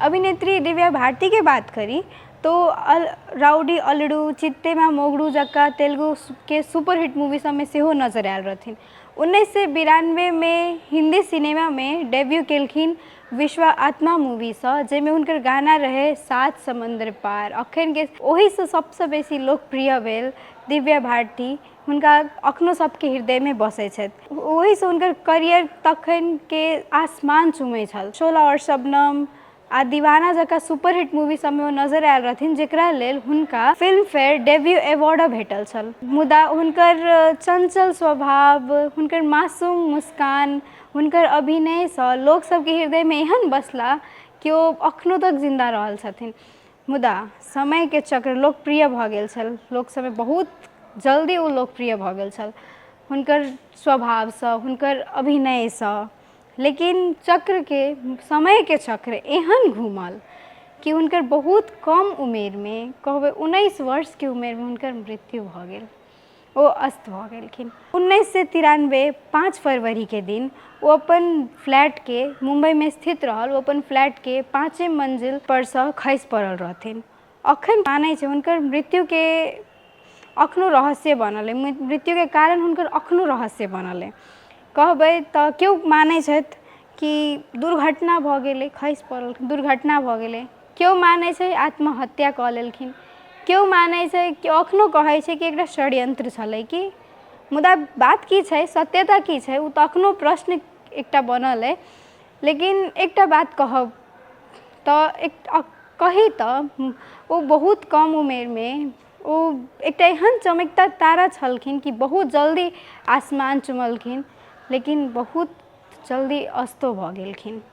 अभिनेत्री दिव्या भारती के बात करी तो राउडी अलड़ू चित्तेमा मोगड़ू जक्का तेलुगु के सुपरहिट मूवी सब में सेहो नजर आयल रहथिन। 1992 में हिंदी सिनेमा में डेब्यू केलखिन विश्व आत्मा मूवी से, जेमे हुनकर गाना रहे सात समंदर पार। अखन के ओही से सबसे बेसी लोकप्रिय भेल दिव्या भारती, हुनका अखनो सबके हृदय में बसे छथि। ओही से हुनकर करियर तखन के आसमान चुमै छल। शोला और शबनम आ दीवाना जका सुपरहिट मूवी सब में नजर आयल रहथिन, जेकरा लेल हुनका फिल्म फेयर डेब्यू अवार्ड भेटल छल। मुदा हुनकर चंचल स्वभाव, हुनकर मासूम मुस्कान, हुनकर अभिनय से लोग सबके हृदय में एहन बसला कि ओ अखनो तक जिंदा रहल छथिन। मुदा समय के चक्र लोकप्रिय भ गेल छल, लोक सब में बहुत जल्दी वो लोकप्रिय भ गेल छल हुनकर स्वभाव से, हुनकर अभिनय से। लेकिन समय के चक्र एहन घूमल कि हुनकर बहुत कम उम्र में, कहबे 19 वर्ष के उम्र में हुनकर मृत्यु भ गेल, वो अस्त भ गेलखिन। 1993 5 फरवरी के दिन वो अपन फ्लैट के, मुंबई में स्थित रहल, वो अपन फ्लैट के 5वीं मंजिल पर से खसि पड़ल रहथिन। अखन मानै छै हुनकर मृत्यु के अखनो रहस्य बनल है, मृत्यु के कारण हुनकर अखनो रहस्य बनल है। कहबै तो केओ मानै छथि कि दुर्घटना भ गेलै, खसि पड़ल दुर्घटना भ गेलै, केओ मानै छै आत्महत्या क लेलखिन, केओ मानै छै, केओ अखनो कहै छै कि एकटा षड्यंत्र छलै कि। मुदा बात की छै, सत्यता की छै, ओ तो अखनो प्रश्न एकटा बनल है। लेकिन एकटा बात कहब तो कही तो वो बहुत कम उम्र में वो एकटा एहन चमकता तारा छलखिन कि बहुत जल्दी आसमान चुमलखिन, लेकिन बहुत जल्दी अस्तो भ गेलखिन।